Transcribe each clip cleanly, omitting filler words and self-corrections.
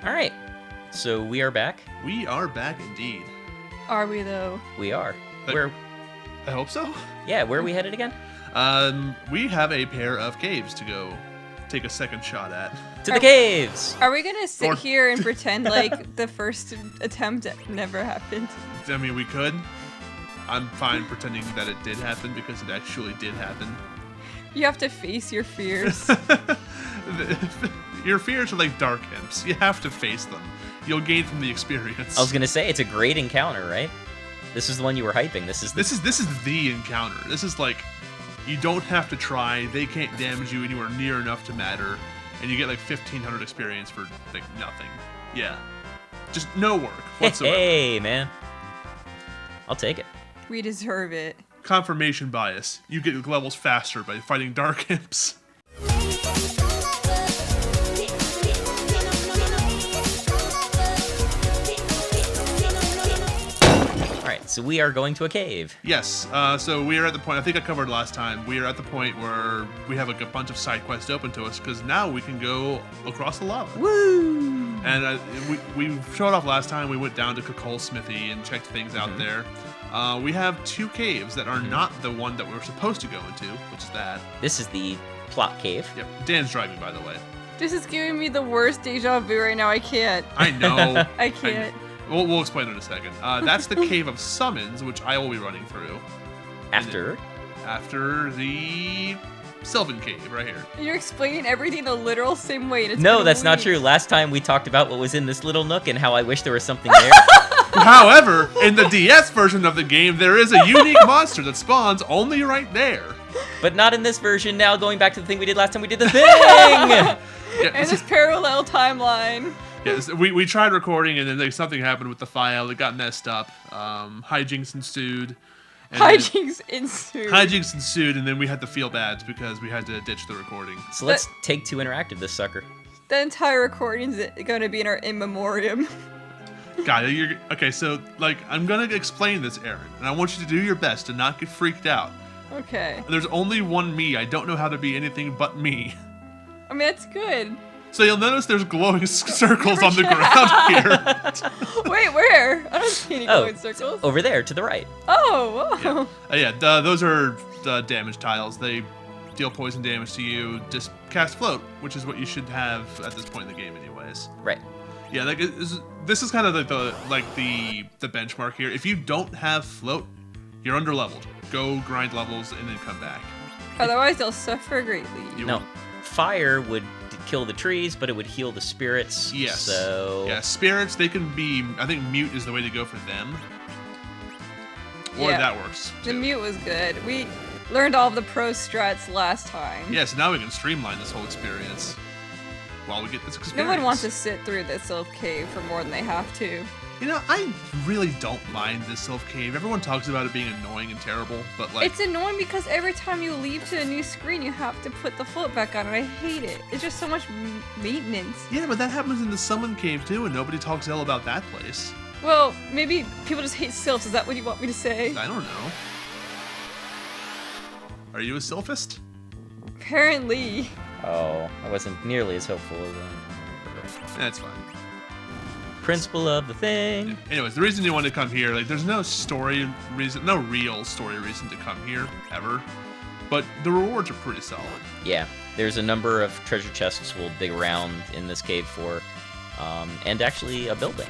All right, so we are back. We are back indeed. Are we, though? We are. Where? I hope so. Yeah, where are we headed again? We have a pair of caves to go take a second shot at. To the caves! Are we gonna sit Or- here and pretend like the first attempt never happened? I mean, we could. I'm fine pretending that it did happen because it actually did happen. You have to face your fears. Your fears are like dark imps. You have to face them. You'll gain from the experience. I was gonna say, it's a great encounter, right? This is the one you were hyping. This is the encounter. This is like, you don't have to try. They can't damage you anywhere near enough to matter, and you get like 1,500 experience for like nothing. Yeah, just no work whatsoever. Hey, man. I'll take it. We deserve it. Confirmation bias. You get levels faster by fighting dark imps. Alright, so we are going to a cave. Yes, so we are at the point, I think I covered last time, we are at the point where we have like a bunch of side quests open to us, because now we can go across the lava. Woo! And we showed off last time, we went down to Cocole's Smithy and checked things out there. We have two caves that are not the one that we were supposed to go into, which is that. This is the plot cave. Yep, Dan's driving, by the way. This is giving me the worst deja vu right now. I can't. I know. I can't. We'll explain it in a second. That's the Cave of Summons, which I will be running through. After After the Sylvan Cave, right here. You're explaining everything the literal same way. And it's No, been that's not weeks. true. Last time we talked about what was in this little nook and how I wish there was something there. However, in the DS version of the game, there is a unique monster that spawns only right there. But not in this version. Now going back to the thing we did last time we did the thing! Yeah, And this parallel timeline. yes, we tried recording and then like, something happened with the file. It got messed up. Hijinks ensued. And then- Hijinks ensued. Hijinks ensued, and then we had to feel bad because we had to ditch the recording. So let's take Two Interactive this sucker. The entire recording's going to be in our in memoriam. Got it. Okay, so like I'm gonna explain this, Erin, and I want you to do your best to not get freaked out. Okay. There's only one me. I don't know how to be anything but me. I mean, that's good. So you'll notice there's glowing circles on the ground here. Wait, where? I don't see any glowing circles. Over there, to the right. Oh, whoa. Those are the damage tiles. They deal poison damage to you. Just cast float, which is what you should have at this point in the game, anyways. Right. Yeah, like this is kind of the benchmark here. If you don't have float, you're underleveled. Go grind levels and then come back. Otherwise, they'll suffer greatly. You No, won't. fire would kill the trees, but it would heal the spirits. Yes. So Yeah, spirits, they can be, I think mute is the way to go for them. Or Yeah. that works. The too. mute was good. We learned all of the pro strats last time. Yeah, so now we can streamline this whole experience while we get this No experience. one wants to sit through the Sylph Cave for more than they have to. You know, I really don't mind this Sylph Cave. Everyone talks about it being annoying and terrible, but like... It's annoying because every time you leave to a new screen, you have to put the float back on, and I hate it. It's just so much maintenance. Yeah, but that happens in the Summon Cave too, and nobody talks ill about that place. Well, maybe people just hate sylphs. Is that what you want me to say? I don't know. Are you a Sylphist? Apparently. Oh, I wasn't nearly as hopeful as I. That's fine. Principle of the thing. Anyways, the reason you want to come here, like, there's no story reason, no real story reason to come here, ever. But the rewards are pretty solid. Yeah, there's a number of treasure chests we'll dig around in this cave for, and actually a building.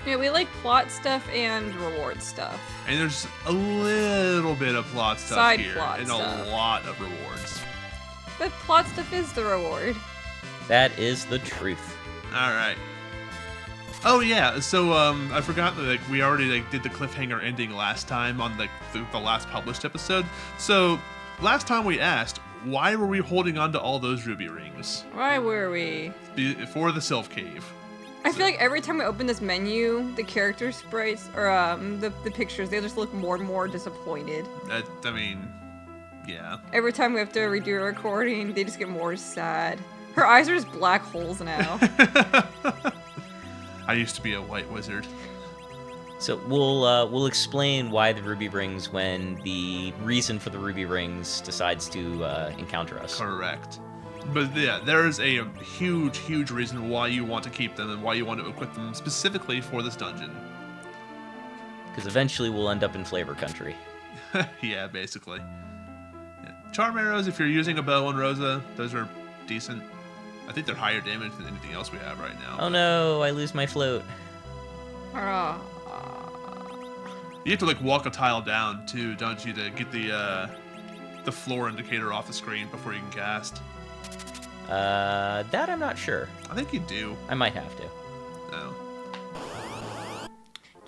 Yeah, we like plot stuff and reward stuff. And there's a little bit of plot stuff Side here, plot and stuff. a lot of rewards. But plot stuff is the reward. That is the truth. All right. Oh yeah, so I forgot that like we already like did the cliffhanger ending last time on like the last published episode. So last time we asked, why were we holding on to all those ruby rings Why were we? for the Sylph Cave? I feel like every time we open this menu, the character sprites, or the pictures, they just look more and more disappointed. I mean, yeah. Every time we have to redo a recording, they just get more sad. Her eyes are just black holes now. I used to be a white wizard. So we'll explain why the ruby rings when the reason for the ruby rings decides to encounter us. Correct. But yeah, there is a huge, huge reason why you want to keep them and why you want to equip them specifically for this dungeon. Because eventually we'll end up in Flavor Country. Yeah, basically. Yeah. Charm arrows, if you're using a bow and Rosa, those are decent. I think they're higher damage than anything else we have right now. Oh no, I lose my float. You have to like walk a tile down too, don't you, to get the floor indicator off the screen before you can cast. That I'm not sure. I think you do. I might have to. No.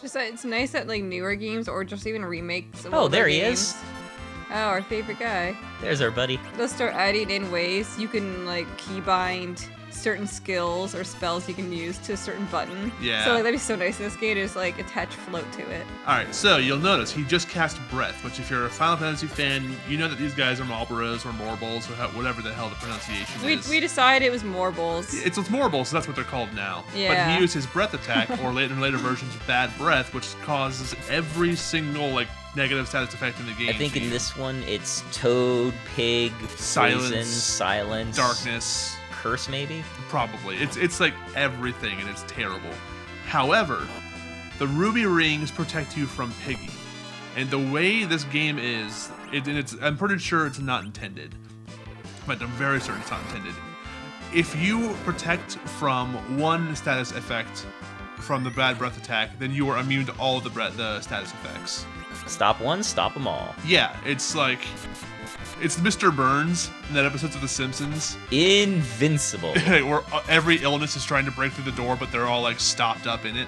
Just that it's nice that like newer games or just even remakes. Of Oh, older there he games. is. Oh, our favorite guy. There's our buddy. They'll start adding in ways you can like keybind certain skills or spells you can use to a certain button. Yeah. So like, that'd be so nice in this game. Just like attach float to it. All right, so you'll notice he just cast Breath, which if you're a Final Fantasy fan, you know that these guys are Marlboros or Morbles or whatever the hell the pronunciation is. We decided it was Morbles. It's Morbles, so that's what they're called now. Yeah. But he used his Breath attack, or in later versions, Bad Breath, which causes every single like negative status effect in the game. I think in this one it's Toad, Pig, Silence, Poison, Silence, Darkness. Curse maybe? Probably. It's like everything, and it's terrible. However, the ruby rings protect you from Piggy. And the way this game is, I'm pretty sure it's not intended. But I'm very certain it's not intended. If you protect from one status effect from the Bad Breath attack, then you are immune to all of the status effects. Stop one, stop them all. Yeah, it's like... It's Mr. Burns in that episode of The Simpsons. Invincible. Where every illness is trying to break through the door, but they're all like stopped up in it.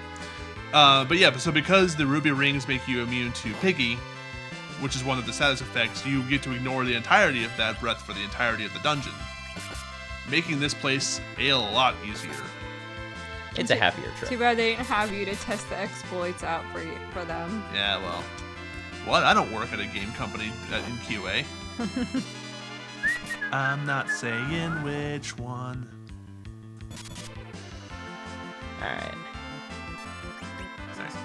But yeah, so because the ruby rings make you immune to Piggy, which is one of the status effects, you get to ignore the entirety of Bad Breath for the entirety of the dungeon, making this place a lot easier. It's a happier Too trip. bad they didn't have you to test the exploits out for them. Yeah, well, what? I don't work at a game company in QA. I'm not saying which one. Alright. Nice.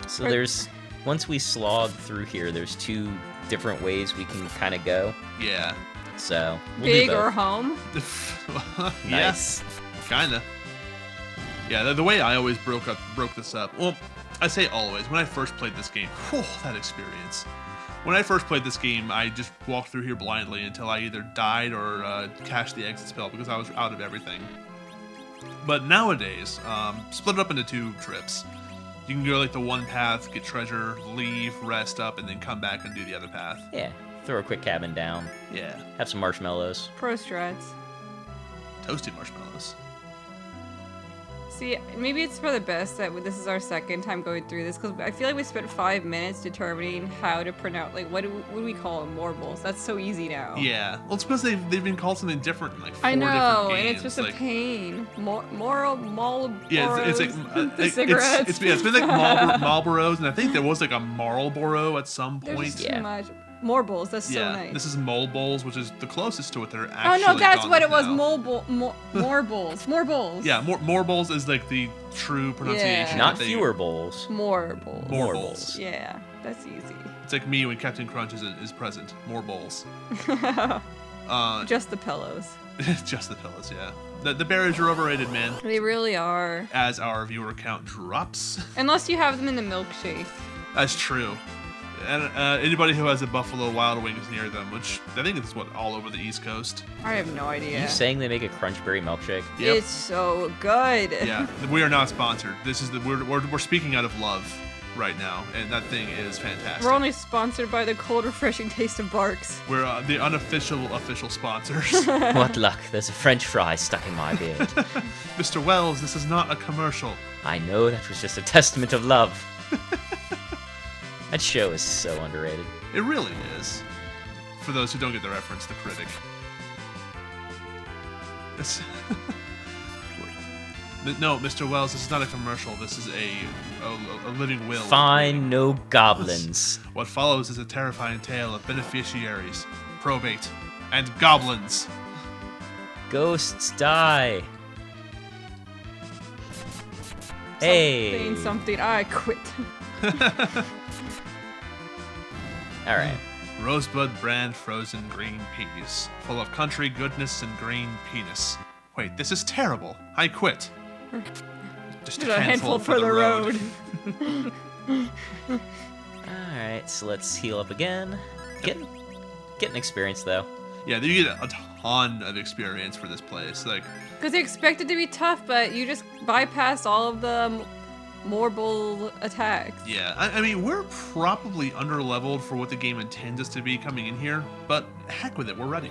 So there's, once we slog through here, there's two different ways we can kind of go. Yeah. So, we'll Big do both. or home? Nice. Yeah, kinda. Yeah, the way I always broke this up. Well, I say always. When I first played this game, whew, that experience. When I first played this game, I just walked through here blindly until I either died or cast the exit spell because I was out of everything. But nowadays, split it up into two trips. You can go like the one path, get treasure, leave, rest up, and then come back and do the other path. Yeah. Throw a quick cabin down. Yeah. Have some marshmallows. Pro strats. Toasted marshmallows. See, maybe it's for the best that this is our second time going through this, because I feel like we spent 5 minutes determining how to pronounce, like, what do we call them? Morbles. That's so easy now. Yeah. Well, it's because they've been called something different in like 4 I know, different games. and it's just like, a pain. Marlboros. Yeah, it's like the cigarettes. It's been like Marlboros, and I think there was like a Marlboro at some There's point. just Yeah. too much. Morbles. That's so Yeah, nice. this is Molebols, which is the closest to what they're Oh actually. no, that's gone what it with was. now. Morbles. Morbles. Yeah, Morbols is like the true pronunciation. Yeah. Not that they- fewer bowls. Morbles. More Morbles. bowls. Yeah, that's easy. It's like me when Captain Crunch is present. Morbols. Just the pillows. Just the pillows, yeah. The berries are overrated, man. They really are. As our viewer count drops. Unless you have them in the milkshake. That's true. And anybody who has a Buffalo Wild Wings near them, which I think is all over the East Coast. I have no idea. You saying they make a crunchberry milkshake? Yep. It's so good. Yeah, we are not sponsored. This is we're speaking out of love right now, and that thing is fantastic. We're only sponsored by the cold, refreshing taste of Barks. We're the unofficial official sponsors. What luck, there's a french fry stuck in my beard. Mr. Wells, this is not a commercial. I know that was just a testament of love. That show is so underrated. It really is. For those who don't get the reference, The Critic. It's no, Mr. Wells, this is not a commercial. This is a living will. Fine, no goblins. What follows is a terrifying tale of beneficiaries, probate, and goblins. Ghosts die. Hey. Something. I quit. All right. Rosebud brand frozen green peas, full of country goodness and green penis. Wait, this is terrible. I quit. Just There's a handful for the road. Alright, so let's heal up again. Getting experience, though. Yeah, you get a ton of experience for this place. Like, Because they expect it to be tough, but you just bypass all of the mortal attacks. yeah, I mean, we're probably under-leveled for what the game intends us to be coming in here, but heck with it, we're ready.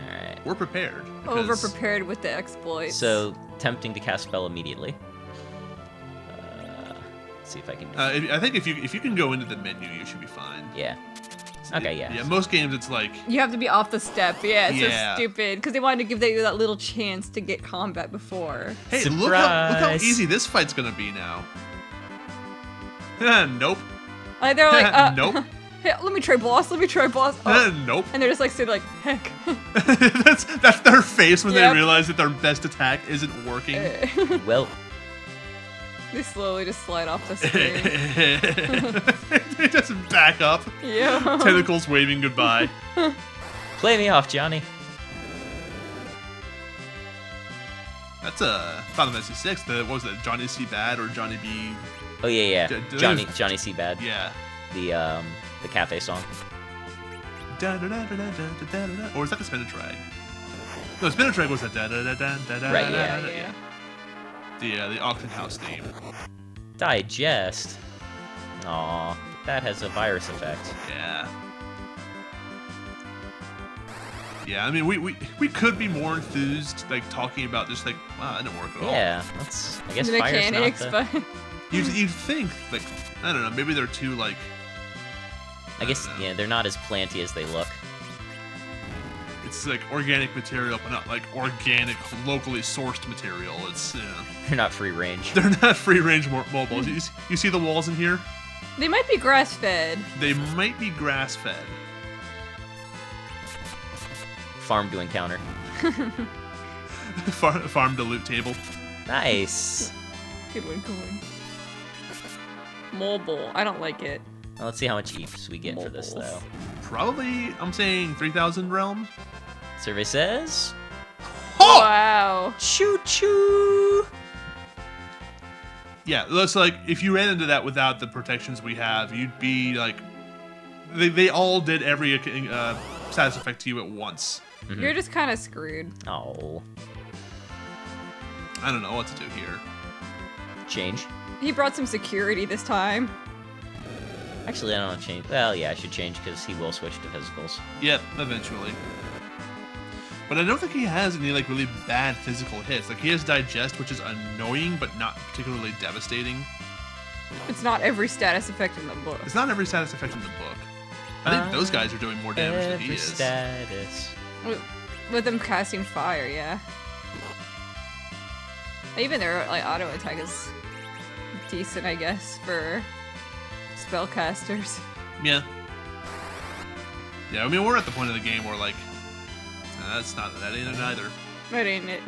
Alright. We're prepared. because- Over-prepared with the exploits. So, tempting to cast spell immediately. See if I can... I think if you can go into the menu, you should be fine. yeah. Okay, yeah. Yeah, most games it's like, You have to be off the step. Yeah, it's Yeah. so stupid. Because they wanted to give you that little chance to get combat before. hey, look how Surprise! easy this fight's gonna be now. Nope. Like, they're like, Nope. Hey, let me try boss. Oh. Nope. And they're just like sitting like, heck. that's their face when Yep. they realize that their best attack isn't working. Well, They slowly just slide off the screen. They just back up. Yeah. Tentacles waving goodbye. play me off, Johnny. That's Final Fantasy 6. What was that? Johnny C. Bad or Johnny B. Oh, yeah. Johnny- Johnny C. Bad. Yeah. The cafe song. Or is that the Spinach Rag? No, Spinach Rag was that da da da da da da. Right, Yeah. The auction house theme. Digest. Aw, that has a virus effect. Yeah. Yeah, I mean, we could be more enthused, like, talking about just, like, wow, that didn't work at all. Yeah, that's... I guess The fire's not mechanics, the... but You'd think, like, I don't know, maybe they're too, like... I guess, don't know. yeah, they're not as planty as they look. It's, like, organic material, but not, like, organic, locally sourced material. It's, you know... They're not free range. They're not free-range mobiles. You see the walls in here? they might be grass-fed. They might be grass-fed. Farm to encounter. Farm to loot table. Nice. Good one, good one. Mobile. I don't like it. Well, let's see how much each we get for this, Mobiles. though. Probably, I'm saying 3,000 realm. Survey says... Oh! Wow. Choo-choo! Yeah, that's like, if you ran into that without the protections we have, you'd be like... They all did every status effect to you at once. Mhm. You're just kind of screwed. Oh. I don't know what to do here. Change. He brought some security this time. Actually, I don't want to change. Well, yeah, I should change because he will switch to physicals. Yep, eventually. But I don't think he has any like really bad physical hits. Like he has digest, which is annoying but not particularly devastating. It's not every status effect in the book. It's not every status effect in the book. I think those guys are doing more damage than he Every is. status. With them casting fire, yeah. Even their like auto attack is decent, I guess, for spellcasters. Yeah. Yeah, I mean we're at the point of the game where like that ain't it either. That ain't it.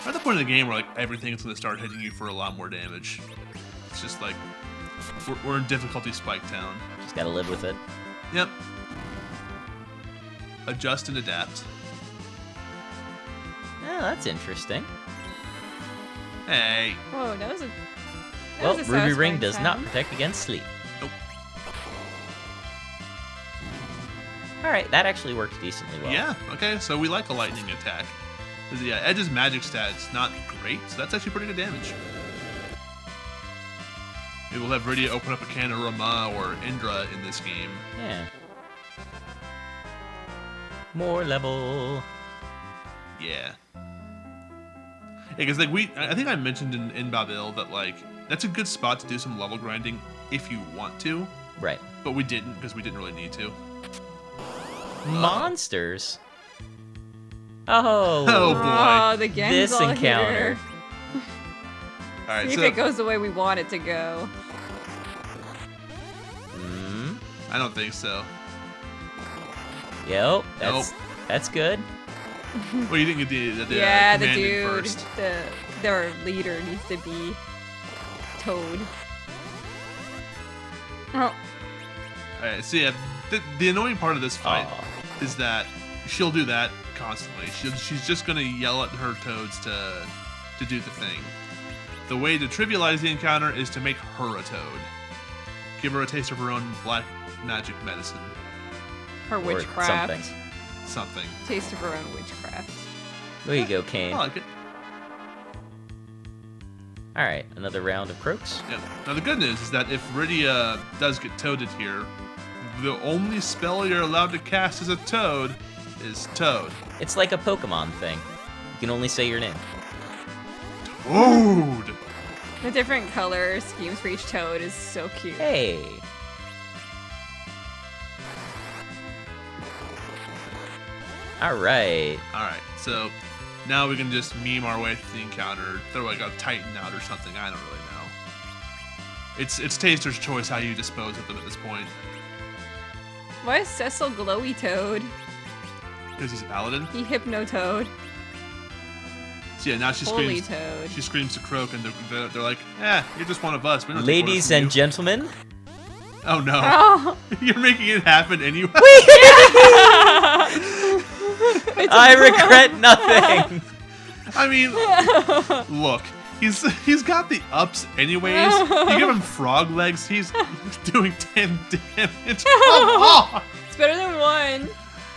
We're at the point of the game where like everything's gonna start hitting you for a lot more damage. It's just like we're in difficulty spike town. Just gotta live with it. Yep. Adjust and adapt. Oh, that's interesting. Hey. Whoa, that was a. That Well, was a Ruby Ring satisfying does not sound. protect against sleep. Nope. Alright, that actually worked decently well. Yeah, okay, so we like a lightning attack. 'Cause, yeah, Edge's magic stat's not great, so that's actually pretty good damage. Maybe we'll have Rydia open up a can of Rama or Indra in this game. Yeah. More level. Yeah. Because like I think I mentioned in Babil that like that's a good spot to do some level grinding if you want to, Right. but we didn't because we didn't really need to. Monsters. Oh. Oh, boy. Oh, the gang's This all encounter. here. All right, See if so it goes the way we want it to go. Mm. I don't think so. Yep. Nope. That's good. Well, you didn't get the Yeah, the command in dude, first. their leader needs to be Toad. Oh, All right, so yeah, The annoying part of this fight Aw. is that she'll do that constantly. She's just gonna yell at her toads to do the thing. The way to trivialize the encounter is to make her a toad. Give her a taste of her own black magic medicine. Her Or witchcraft. Something. Taste of her own witchcraft. There you go, Kane. I like it. Alright, another round of croaks. Yeah. Now the good news is that if Rydia does get toaded here, the only spell you're allowed to cast as a toad is Toad. It's like a Pokemon thing. You can only say your name. Toad! The different color schemes for each toad is so cute. Hey! Alright. Alright, so now we can just meme our way through the encounter, throw like a Titan out or something, I don't really know. It's Taster's choice how you dispose of them at this point. Why is Cecil glowy toad? Because he's a paladin. He hypno toad. So yeah, now she Holy screams. toad. She screams to Croak, and they're like, you're just one of us. We don't take orders Ladies from and you." gentlemen, Oh no. Oh. You're making it happen anyway. I regret nothing! I mean, look, he's got the ups anyways. You give him frog legs, he's doing 10 damage. Come on! It's better than one.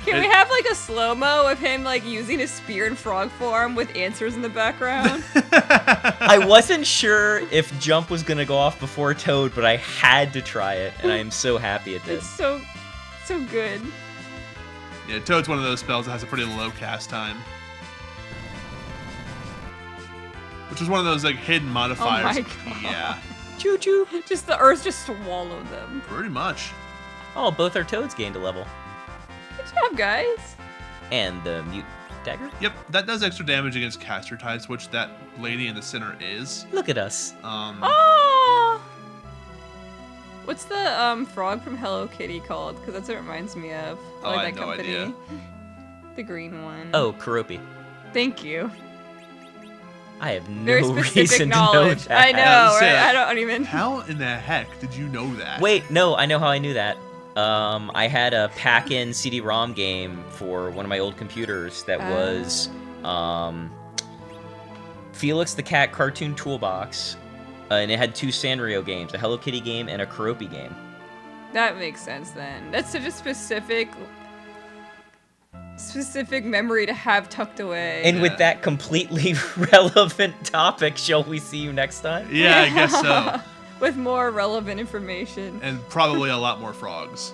Can we have like a slow-mo of him like using his spear in frog form with answers in the background? I wasn't sure if jump was gonna go off before Toad, but I had to try it, and I am so happy it did. It's so good. Yeah, Toad's one of those spells that has a pretty low cast time. Which is one of those like hidden modifiers. Oh my God. Yeah, Choo-choo! Just the earth just swallowed them. pretty much. Oh, both our Toads gained a level. Good job, guys. And the mute dagger? Yep, that does extra damage against caster types, which that lady in the center is. Look at us. Oh! What's the frog from Hello Kitty called? Because that's what it reminds me of. Oh, I have no idea. The green one. Oh, Karopi. Thank you. I have no Very specific reason knowledge. to know that. I know, That's right? it. I don't even. How in the heck did you know that? Wait, no, I know how I knew that. I had a pack-in CD-ROM game for one of my old computers that was Felix the Cat Cartoon Toolbox, and it had 2 Sanrio games, a Hello Kitty game and a Karopi game. That makes sense then. That's such a specific memory to have tucked away. And with that completely relevant topic, shall we see you next time? Yeah, I guess so. With more relevant information. And probably a lot more frogs.